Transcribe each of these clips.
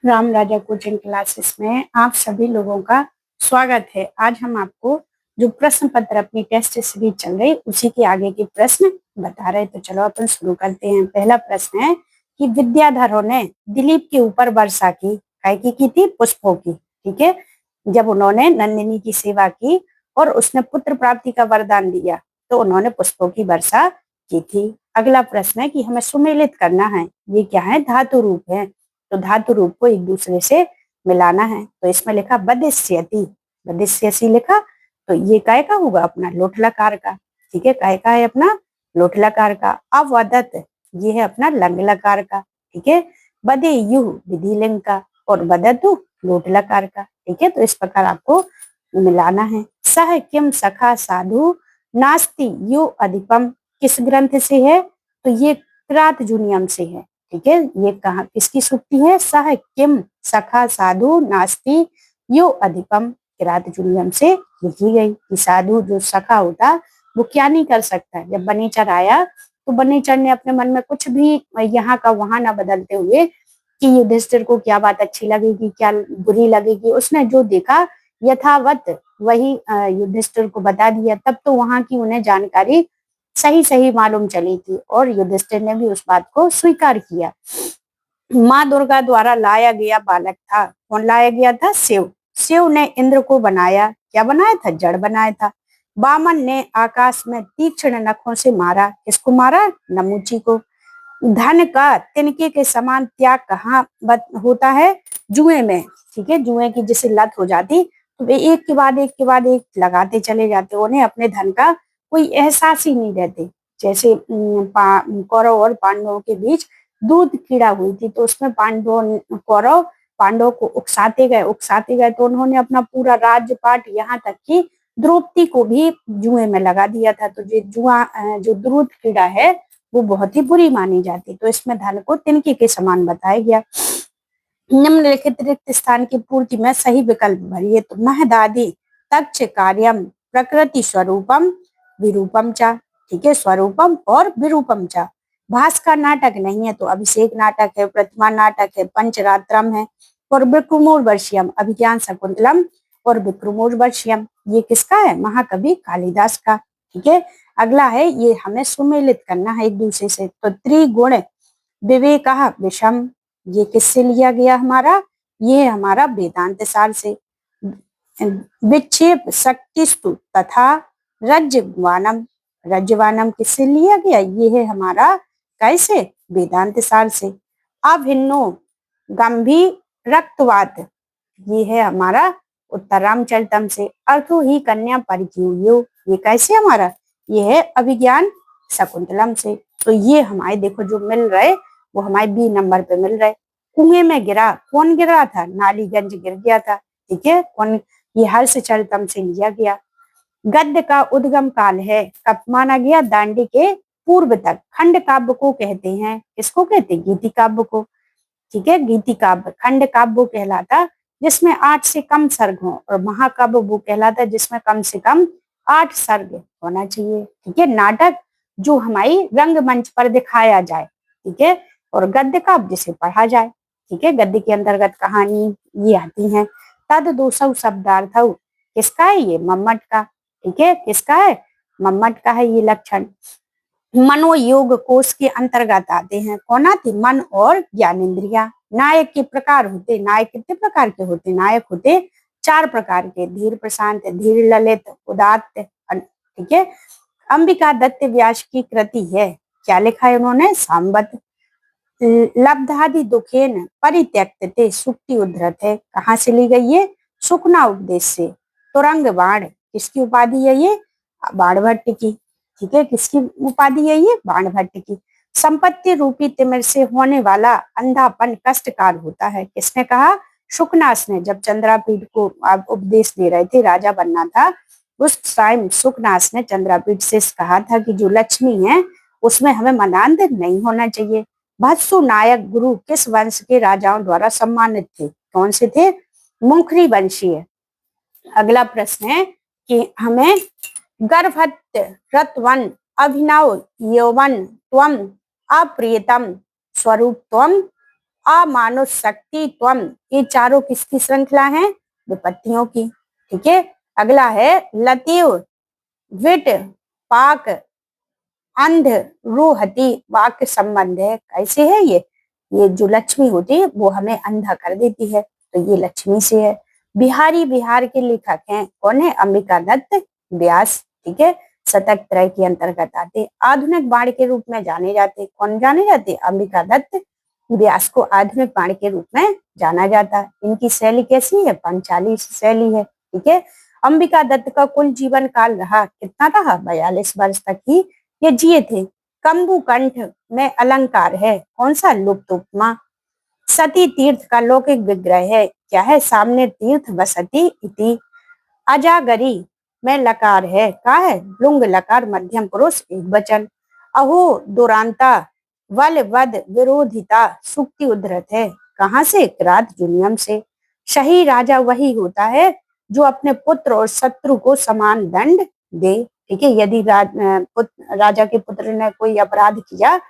राम राजा coaching classes में आप सभी लोगों का स्वागत है। आज हम आपको जो प्रश्न पत्र अपनी टेस्ट सीरीज चल रही उसी के आगे के प्रश्न बता रहे। तो चलो अपन शुरू करते हैं। पहला प्रश्न है कि विद्याधरों ने दिलीप के ऊपर वर्षा की, काय की थी? पुष्पों की। ठीक है, जब उन्होंने नंदिनी की सेवा की और उसने पुत्र प्राप्ति का वरदान दिया तो उन्होंने पुष्पों की वर्षा की थी। अगला प्रश्न है कि हमें सुमेलित करना है। ये क्या है? धातु रूप है, तो धातु रूप को एक दूसरे से मिलाना है। तो इसमें लिखा बदिष्यति, बदिष्यसि लिखा, तो ये काय का होगा? अपना लोट लकार का। ठीक है, काय का है? अपना लोट लकार का। अवदत ये है अपना लंग लकार का। ठीक है, बदेयु विधिलिंग का और बदतु लोट लकार का। ठीक है, तो इस प्रकार आपको मिलाना है। सह किम सखा साधु नास्ति यु अधिपम किस ग्रंथ से है? तो ये किरात जूनियम से है। ठीक है, ये कहा किसकी सूक्ति है? सह किम सखा साधु नास्ति यो अधिपम, किरात जूनियम से लिखी गई कि साधु जो सखा होता वो क्या नहीं कर सकता। जब बनीचर आया तो बनीचर ने अपने मन में कुछ भी यहाँ का वहां ना बदलते हुए कि युधिष्ठिर को क्या बात अच्छी लगेगी, क्या बुरी लगेगी, उसने जो देखा यथावत वही युधिष्ठिर को बता दिया। तब तो वहां की उन्हें जानकारी सही सही मालूम चली थी और युधिष्ठिर ने भी उस बात को स्वीकार किया। माँ दुर्गा द्वारा लाया गया बालक था। कौन लाया गया था? शिव। शिव ने इंद्र को बनाया, क्या बनाया था? जड़ बनाया था। वामन ने आकाश में तीक्ष्ण नखों से मारा, किसको मारा? नमूची को। धन का तिनके के समान त्याग कहाँ होता है? जुए में। ठीक है, जुए की जैसे लत हो जाती तो वे एक के बाद एक के बाद एक लगाते चले जाते, उन्हें अपने धन का कोई एहसास ही नहीं रहते। जैसे कौरव और पांडवों के बीच दूध कीड़ा हुई थी तो उसमें कौरव पांडवों को उकसाते गए तो उन्होंने अपना पूरा राज्यपाट यहाँ तक कि द्रौपदी को भी जुए में लगा दिया था। तो जो दूध कीड़ा है वो बहुत ही बुरी मानी जाती। तो इसमें धन को तिनके के समान बताया गया। निम्नलिखित रिक्त स्थान की पूर्ति में सही विकल्प भरिए। तो महदादि तक्ष कार्यम प्रकृति स्वरूपम विरूपम चा। ठीक है, स्वरूपम और विरूपम चा। भास का नाटक नहीं है तो अभिषेक नाटक है, प्रतिमा नाटक है, पंचरात्रम है और विक्रमोर्वशीयम, अभिज्ञान शकुंतलम और विक्रमोर्वशीयम ये किसका है? महाकवि कालिदास का। ठीक है, अगला है ये हमें सुमेलित करना है एक दूसरे से। तो त्रिगुण विवेक विषम ये किससे लिया गया? हमारा ये हमारा वेदांत सार से। विक्षेप शक्तिस्तु तथा रज्जवानम, रज्जवानम किससे लिया गया? ये है हमारा कैसे? वेदांत सार से। अभिन्नो गंभीर रक्तवात ये है हमारा उत्तर रामचरितम से। अर्थो ही कन्या परिचयो ये कैसे हमारा? ये है अभिज्ञान शकुंतलम से। तो ये हमारे देखो जो मिल रहे वो हमारे बी नंबर पे मिल रहे। कुएं में गिरा, कौन गिरा था? नालीगंज गिर गया था। ठीक है, कौन? ये हर्षचरितम से लिया गया। गद्य का उद्गम काल है कब माना गया? दांडी के पूर्व तक। खंड काव्य को कहते हैं, किसको कहते हैं? गीति काव्य को। ठीक है, गीति काव्य खंड काव्य कहलाता जिसमें 8 से कम सर्ग हो, और महाकाव्य वो कहलाता जिसमें कम से कम 8 सर्ग होना चाहिए। ठीक है, नाटक जो हमारी रंगमंच पर दिखाया जाए। ठीक है, और गद्य काव्य जिसे पढ़ा जाए। ठीक है, गद्य के अंतर्गत कहानी ये आती है। तद दोषौ शब्दार्थ किसका है? ये मम्मट का। ठीक है, किसका है? मम्मट का है ये लक्षण। मनोयोग कोष के अंतर्गत आते हैं। कौन आते? मन और ज्ञानेन्द्रिया। नायक के प्रकार होते, नायक कितने प्रकार के होते? नायक होते 4 प्रकार के, धीर प्रशांत, धीर ललित, उदात्त। ठीक है, अंबिका दत्त व्यास की कृति है। क्या लिखा है उन्होंने? सांबत। लब्धादि दुखेन परित्यक्त थे सुक्ति उद्धृत है। कहाँ से ली गई ये? सुखना उपदेश से। तुरंग बाण किसकी उपाधि है? ये बाणभट्ट की। ठीक है, किसकी उपाधि है ये? बाणभट्ट की। संपत्ति रूपी तिमिर से होने वाला अंधापन कष्टकार होता है, किसने कहा? शुकनास ने। जब चंद्रापीठ को उपदेश दे रहे थे, राजा बनना था, उस टाइम शुकनास ने चंद्रापीठ से कहा था कि जो लक्ष्मी है उसमें हमें मनांध नहीं होना चाहिए। भत्सु नायक गुरु किस वंश के राजाओं द्वारा सम्मानित थे? कौन से थे? मुखरी वंशीय। अगला प्रश्न है कि हमें गर्भत रतवन अभिनव यौवन त्वम अप्रियतम स्वरूप त्वम अमानुषशक्ति त्वम, ये चारों किसकी श्रृंखला है? विपत्तियों की। ठीक है, अगला है लतीव विट पाक अंध रूहति, वाक्य संबंध है। कैसे है ये जो लक्ष्मी होती है वो हमें अंधा कर देती है, तो ये लक्ष्मी से है। बिहारी बिहार के लेखक हैं, कौन है? अंबिका दत्त व्यास। ठीक है, शतक त्रय के अंतर्गत आते। आधुनिक बाण के रूप में जाने जाते, कौन जाने जाते? अंबिका दत्त व्यास को आधुनिक बाण के रूप में जाना जाता है। इनकी शैली कैसी है? पांचाली शैली है। ठीक है, अंबिका दत्त का कुल जीवन काल रहा कितना रहा? 42 वर्ष तक ही ये जिए थे। कंबु कंठ में अलंकार है, कौन सा? लुप्त उपमा। सती तीर्थ का लौकिक विग्रह है, क्या है? सामने तीर्थ वसती इति। अजागरी में लकार है, का है? लुंग लकार मध्यम पुरुष एक वचन। अहो दुरांता वल वद विरोधिता, सुक्ति उद्धृत है, कहाँ से? किरात जुनियम से। सही राजा वही होता है जो अपने पुत्र और शत्रु को समान दंड दे। ठीक है, यदि राजा के पुत्र ने कोई अपराध किया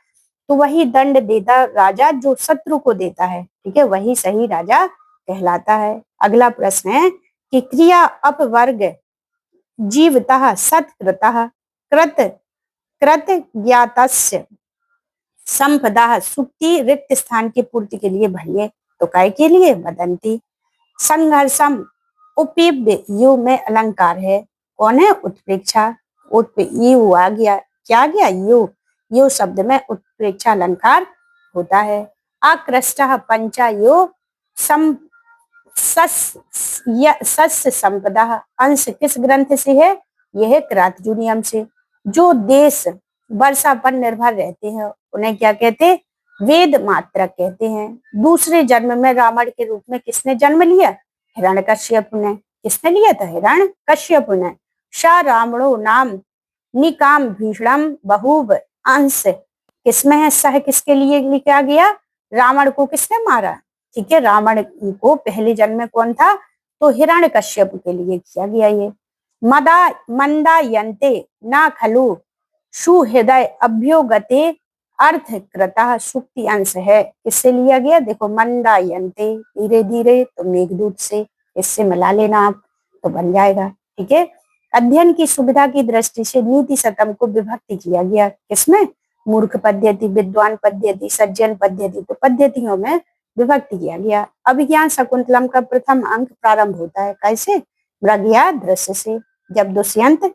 तो वही दंड देता राजा जो शत्रु को देता है। ठीक है, वही सही राजा कहलाता है। अगला प्रश्न है कि क्रिया अपवर्ग जीवतः सत्कृतः कृत कृत ज्ञातस्य संपदा, सुक्ति रिक्त स्थान की पूर्ति के लिए भरिए, तो काय के लिए? वदंती। संघर्षम उपीव्य यु में अलंकार है, कौन है? उत्प्रेक्षा। यु आ गया, क्या आ गया? यु शब्द में उत्प्रेक्षा अलंकार होता है। आकृष्टः पंचा यो सम सस्य संपदा, अंश किस ग्रंथ से है? यह क्रातजुनियम से। जो देश वर्षा पर निर्भर रहते हैं उन्हें क्या कहते हैं? वेद मात्रक कहते हैं। दूसरे जन्म में रावण के रूप में किसने जन्म लिया? हिरण्यकश्यप ने। किसने लिया था? हिरण्यकश्यप ने। स रावणो नाम निकाम भीषणम बहुव अंश, किसमें है? सह किसके लिए लिखा गया? रावण को किसने मारा? ठीक है, रावण को पहले जन्म में कौन था? तो हिरण्यकश्यप के लिए किया गया ये। मदा मंदा यंते ना खलु सुहृदय अभ्योगते अर्थ कृतः, सुक्ति अंश है, किससे लिया गया? देखो, मंदा यंते धीरे धीरे, तो मेघदूत से, इससे मिला लेना आप तो बन जाएगा। ठीक है, अध्ययन की सुविधा की दृष्टि से नीति शतम को विभक्ति किया गया, किसमें? मूर्ख पद्धति, विद्वान पद्धति, सज्जन पद्धति, तो पद्धतियों में विभक्ति किया गया। अभिज्ञान शकुंतलम का प्रथम अंक प्रारंभ होता है, कैसे? मृग या दृश्य से। जब दुष्यंत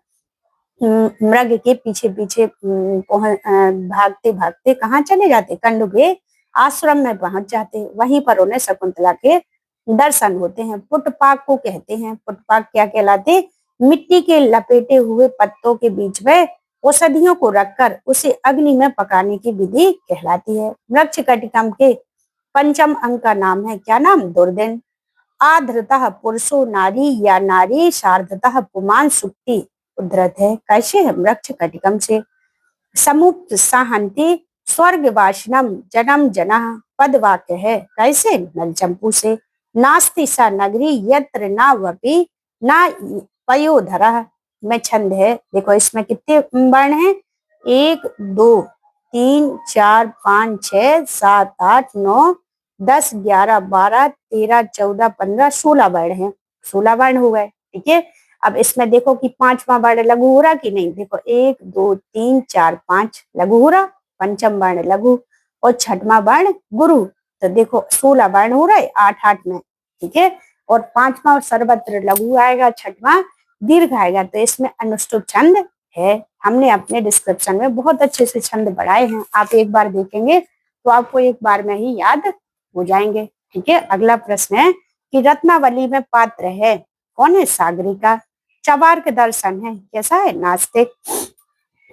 मृग के पीछे पीछे भागते भागते कहाँ चले जाते? कंडु के आश्रम में पहुंच जाते, वहीं पर उन्हें शकुंतला के दर्शन होते हैं। पुटपाक को कहते हैं। पुटपाक क्या कहलाते? मिट्टी के लपेटे हुए पत्तों के बीच में औषधियों को रखकर उसे अग्नि में पकाने की विधि कहलाती है। वृक्ष कटिकम के पंचम अंक का नाम है, क्या नाम? दुर्दिन। आधृतः पुरुषो नारी या नारी सार्धतः पुमान, सुक्ति उद्धृत है, कैसे है? वृक्ष कटिकम से। समुक्त सहंति स्वर्ग वासनम जनम जनः, पद वाक्य है, कैसे? नलचंपू से। नास्ति सा नगरी यत्र ना वपि ना पयोधरः में छंद है। देखो इसमें कितने वर्ण हैं? 1 2 3 4 5 6 7 8 9 10 11 12 13 14 15 16 वर्ण हैं। 16 वर्ण हो गए। ठीक है, अब इसमें देखो कि पांचवा वर्ण लघु हो रहा कि नहीं? देखो 1 2 3 4 5 लघु हो रहा, पंचम वर्ण लघु और छठवां वर्ण गुरु, तो देखो 16 वर्ण हो रहा है 8 8 में। ठीक है, और पांचवा और सर्वत्र लघु आएगा, छठवां दीर्घ आएगा, तो इसमें अनुष्टुप छंद है। हमने अपने डिस्क्रिप्शन में बहुत अच्छे से छंद बढ़ाए हैं, आप एक बार देखेंगे तो आपको एक बार में ही याद हो जाएंगे। ठीक है, अगला प्रश्न है कि रत्नावली में पात्र है, कौन है? सागरिका। चबार्क दर्शन है, कैसा है? नास्तिक।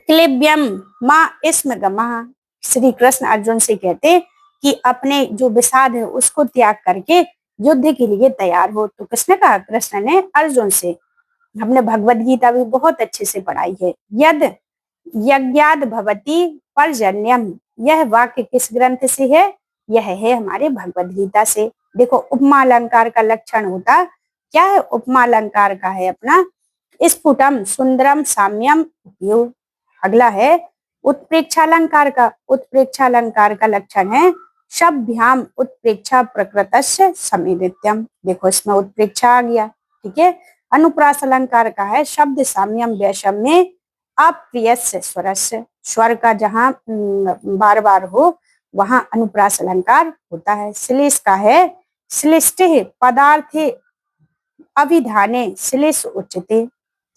क्लिब्यम माँ इसम गमा, श्री कृष्ण अर्जुन से कहते कि अपने जो विषाद है उसको त्याग करके युद्ध के लिए तैयार हो, तो किसने कहा? कृष्ण ने अर्जुन से। हमने भगवद गीता भी बहुत अच्छे से पढ़ाई है। यद यज्ञाद भवती पर्जन्यम, यह वाक्य किस ग्रंथ से है? यह है हमारे भगवद गीता से। देखो उपमा अलंकार का लक्षण होता क्या है? उपमा अलंकार का है अपना स्फुटम सुंदरम साम्यम उपयोग। अगला है उत्प्रेक्षालंकार का। उत्प्रेक्षालंकार का लक्षण है शब्भ्याम उत्प्रेक्षा प्रकृतस्य समीरित्यम। देखो इसमें उत्प्रेक्षा आ गया, ठीक है। अनुप्रास अलंकार का है शब्द साम्यम वैषम्य अप्रियस्य स्वरस्य। स्वर का जहां बार बार हो वहां अनुप्रास अलंकार होता है। श्लेष का है श्लिष्टे पदार्थे अभिधाने श्लेष उच्यते,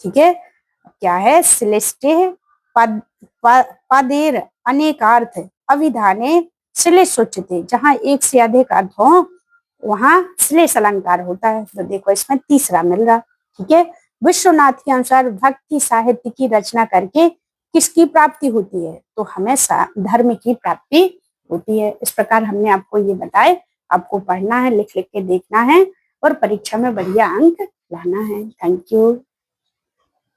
ठीक है। क्या है? श्लिष्टे पद पदेर अनेकार्थ अभिधाने श्लेष उच्यते। जहां एक से अधिक अर्थ हो वहां श्लेष अलंकार होता है। तो देखो इसमें तीसरा मिल रहा, ठीक है। विश्वनाथ के अनुसार भक्ति साहित्य की रचना करके किसकी प्राप्ति होती है? तो हमेशा धर्म की प्राप्ति होती है। इस प्रकार हमने आपको ये बताए, आपको पढ़ना है, लिख लिख के देखना है और परीक्षा में बढ़िया अंक लाना है। Thank you.